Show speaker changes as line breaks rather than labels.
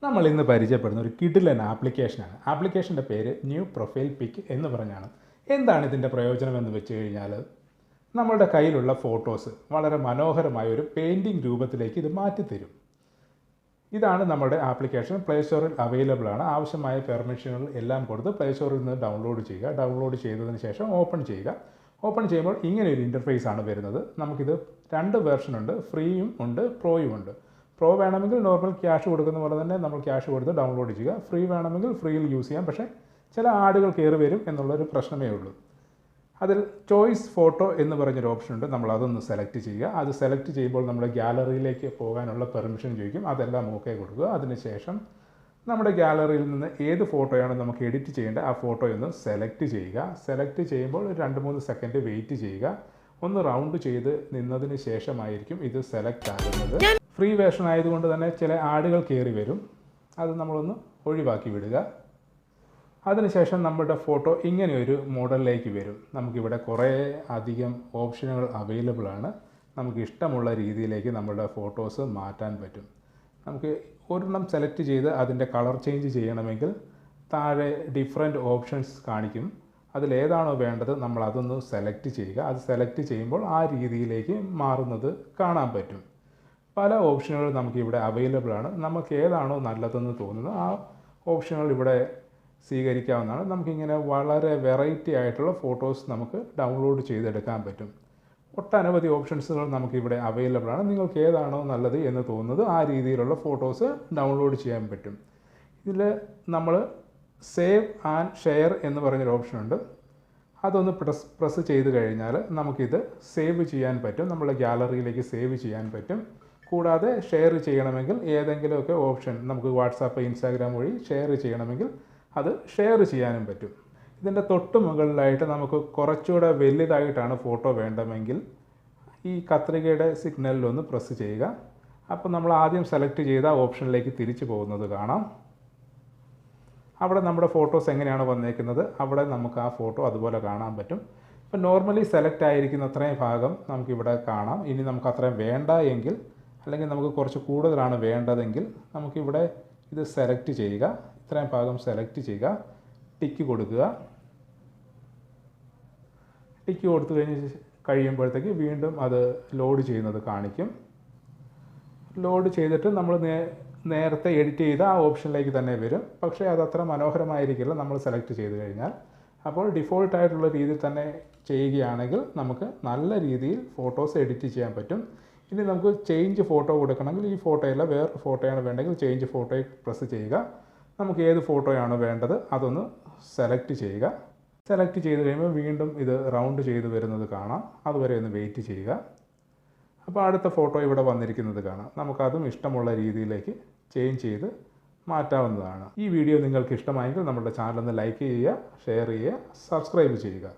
നമ്മൾ ഇന്ന് പരിചയപ്പെടുന്ന ഒരു കിഡിലൻ ആപ്ലിക്കേഷനാണ്. ആപ്ലിക്കേഷൻ്റെ പേര് ന്യൂ പ്രൊഫൈൽ പിക്ക് എന്ന് പറഞ്ഞാണ്. എന്താണ് ഇതിൻ്റെ പ്രയോജനം എന്ന് വെച്ച് കഴിഞ്ഞാൽ, നമ്മളുടെ കയ്യിലുള്ള ഫോട്ടോസ് വളരെ മനോഹരമായ ഒരു പെയിൻറ്റിംഗ് രൂപത്തിലേക്ക് ഇത് മാറ്റിത്തരും. ഇതാണ് നമ്മുടെ ആപ്ലിക്കേഷൻ. പ്ലേ സ്റ്റോറിൽ അവൈലബിൾ ആണ്. ആവശ്യമായ പെർമിഷനുകൾ എല്ലാം കൊടുത്ത് പ്ലേ സ്റ്റോറിൽ നിന്ന് ഡൗൺലോഡ് ചെയ്യുക. ഡൗൺലോഡ് ചെയ്തതിന് ശേഷം ഓപ്പൺ ചെയ്യുക. ഓപ്പൺ ചെയ്യുമ്പോൾ ഇങ്ങനെ ഒരു ഇൻ്റർഫേസ് ആണ് വരുന്നത്. നമുക്കിത് രണ്ട് വെർഷനുണ്ട്, ഫ്രീയും ഉണ്ട്, പ്രോയും ഉണ്ട്. പ്രോ വേണമെങ്കിൽ നോർമൽ ക്യാഷ് കൊടുക്കുന്ന പോലെ തന്നെ നമ്മൾ ക്യാഷ് കൊടുത്ത് ഡൗൺലോഡ് ചെയ്യുക. ഫ്രീ വേണമെങ്കിൽ ഫ്രീയിൽ യൂസ് ചെയ്യാം. പക്ഷേ ചില ആഡുകൾ കയറി വരും എന്നുള്ളൊരു പ്രശ്നമേ ഉള്ളൂ. അതിൽ ചോയ്സ് ഫോട്ടോ എന്ന് പറഞ്ഞൊരു ഓപ്ഷൻ ഉണ്ട്. നമ്മൾ അതൊന്ന് സെലക്ട് ചെയ്യുക. അത് സെലക്ട് ചെയ്യുമ്പോൾ നമ്മുടെ ഗാലറിയിലേക്ക് പോകാനുള്ള പെർമിഷൻ ചോദിക്കും. അതെല്ലാം ഓക്കെ കൊടുക്കുക. അതിനുശേഷം നമ്മുടെ ഗാലറിയിൽ നിന്ന് ഏത് ഫോട്ടോയാണ് നമുക്ക് എഡിറ്റ് ചെയ്യേണ്ടത് ആ ഫോട്ടോ ഒന്ന് സെലക്ട് ചെയ്യുക. സെലക്ട് ചെയ്യുമ്പോൾ 2-3 സെക്കൻഡ് വെയിറ്റ് ചെയ്യുക. ഒന്ന് റൗണ്ട് ചെയ്ത് നിന്നതിന് ശേഷമായിരിക്കും ഇത് സെലക്ട് ആകുന്നത്. ഫ്രീ വേർഷൻ ആയതുകൊണ്ട് തന്നെ ചില ആഡുകൾ കയറി വരും. അത് നമ്മളൊന്ന് ഒഴിവാക്കി വിടുക. അതിനുശേഷം നമ്മുടെ ഫോട്ടോ ഇങ്ങനെ ഒരു മോഡലിലേക്ക് വരും. നമുക്കിവിടെ കുറേ അധികം ഓപ്ഷനുകൾ അവൈലബിൾ ആണ്. നമുക്ക് ഇഷ്ടമുള്ള രീതിയിലേക്ക് നമ്മുടെ ഫോട്ടോസ് മാറ്റാൻ പറ്റും. നമുക്ക് ഒരെണ്ണം സെലക്ട് ചെയ്ത് അതിൻ്റെ കളർ ചേഞ്ച് ചെയ്യണമെങ്കിൽ താഴെ ഡിഫറെൻറ്റ് ഓപ്ഷൻസ് കാണിക്കും. അതിലേതാണോ വേണ്ടത് നമ്മൾ അതൊന്ന് സെലക്ട് ചെയ്യുക. അത് സെലക്ട് ചെയ്യുമ്പോൾ ആ രീതിയിലേക്ക് മാറുന്നത് കാണാൻ പറ്റും. പല ഓപ്ഷനുകൾ നമുക്കിവിടെ അവൈലബിൾ ആണ്. നമുക്ക് ഏതാണോ നല്ലതെന്ന് തോന്നുന്നത് ആ ഓപ്ഷനുകൾ ഇവിടെ സ്വീകരിക്കാവുന്നതാണ്. നമുക്കിങ്ങനെ വളരെ വെറൈറ്റി ആയിട്ടുള്ള ഫോട്ടോസ് നമുക്ക് ഡൗൺലോഡ് ചെയ്തെടുക്കാൻ പറ്റും. ഒട്ടനവധി ഓപ്ഷൻസുകൾ നമുക്കിവിടെ അവൈലബിൾ ആണ്. നിങ്ങൾക്ക് ഏതാണോ നല്ലത് എന്ന് തോന്നുന്നത് ആ രീതിയിലുള്ള ഫോട്ടോസ് ഡൗൺലോഡ് ചെയ്യാൻ പറ്റും. ഇതിൽ നമ്മൾ സേവ് ആൻഡ് ഷെയർ എന്ന് പറഞ്ഞൊരു ഓപ്ഷനുണ്ട്. അതൊന്ന് പ്രസ് ചെയ്ത് കഴിഞ്ഞാൽ നമുക്കിത് സേവ് ചെയ്യാൻ പറ്റും. നമ്മുടെ ഗാലറിയിലേക്ക് സേവ് ചെയ്യാൻ പറ്റും. കൂടാതെ ഷെയർ ചെയ്യണമെങ്കിൽ ഏതെങ്കിലുമൊക്കെ ഓപ്ഷൻ നമുക്ക് വാട്സാപ്പ്, ഇൻസ്റ്റാഗ്രാം വഴി ഷെയർ ചെയ്യണമെങ്കിൽ അത് ഷെയർ ചെയ്യാനും പറ്റും. ഇതിൻ്റെ തൊട്ട് മുകളിലായിട്ട് നമുക്ക് കുറച്ചുകൂടെ വലുതായിട്ടാണ് ഫോട്ടോ വേണ്ടതെങ്കിൽ ഈ കത്രികയുടെ സിഗ്നലിലൊന്ന് പ്രസ് ചെയ്യുക. അപ്പോൾ നമ്മൾ ആദ്യം സെലക്ട് ചെയ്ത ഓപ്ഷനിലേക്ക് തിരിച്ചു പോകുന്നത് കാണാം. അവിടെ നമ്മുടെ ഫോട്ടോസ് എങ്ങനെയാണ് വന്നേക്കുന്നത് അവിടെ നമുക്ക് ആ ഫോട്ടോ അതുപോലെ കാണാൻ പറ്റും. ഇപ്പോൾ നോർമലി സെലക്ട് ആയിരിക്കുന്ന അത്രയും ഭാഗം നമുക്കിവിടെ കാണാം. ഇനി നമുക്ക് അത്രയും വേണ്ട എങ്കിൽ, അല്ലെങ്കിൽ നമുക്ക് കുറച്ച് കൂടുതലാണ് വേണ്ടതെങ്കിൽ നമുക്കിവിടെ ഇത് സെലക്ട് ചെയ്യുക. ഇത്രയും ഭാഗം സെലക്ട് ചെയ്യുക, ടിക്ക് കൊടുക്കുക. ടിക്ക് കൊടുത്തു കഴിയുമ്പോഴത്തേക്ക് വീണ്ടും അത് ലോഡ് ചെയ്യുന്നത് കാണിക്കും. ലോഡ് ചെയ്തിട്ട് നമ്മൾ നേരത്തെ എഡിറ്റ് ചെയ്ത ആ ഓപ്ഷനിലേക്ക് തന്നെ വരും. പക്ഷേ അതത്ര മനോഹരമായിരിക്കില്ല നമ്മൾ സെലക്ട് ചെയ്ത് കഴിഞ്ഞാൽ. അപ്പോൾ ഡിഫോൾട്ടായിട്ടുള്ള രീതിയിൽ തന്നെ ചെയ്യുകയാണെങ്കിൽ നമുക്ക് നല്ല രീതിയിൽ ഫോട്ടോസ് എഡിറ്റ് ചെയ്യാൻ പറ്റും. ഇനി നമുക്ക് ചേഞ്ച് ഫോട്ടോ കൊടുക്കണമെങ്കിൽ ഈ ഫോട്ടോയല്ല വേറൊരു ഫോട്ടോയാണ് വേണ്ടെങ്കിൽ ചേഞ്ച് ഫോട്ടോയിൽ പ്രസ് ചെയ്യുക. നമുക്ക് ഏത് ഫോട്ടോയാണ് വേണ്ടത് അതൊന്ന് സെലക്ട് ചെയ്യുക. സെലക്ട് ചെയ്ത് കഴിയുമ്പോൾ വീണ്ടും ഇത് റൗണ്ട് ചെയ്ത് വരുന്നത് കാണാം. അതുവരെ ഒന്ന് വെയിറ്റ് ചെയ്യുക. അപ്പോൾ അടുത്ത ഫോട്ടോ ഇവിടെ വന്നിരിക്കുന്നത് കാണാം. നമുക്കതും ഇഷ്ടമുള്ള രീതിയിലേക്ക് ചേഞ്ച് ചെയ്ത് മാറ്റാവുന്നതാണ്. ഈ വീഡിയോ നിങ്ങൾക്ക് ഇഷ്ടമായെങ്കിൽ നമ്മുടെ ചാനൽ ഒന്ന് ലൈക്ക് ചെയ്യുക, ഷെയർ ചെയ്യുക, സബ്സ്ക്രൈബ് ചെയ്യുക.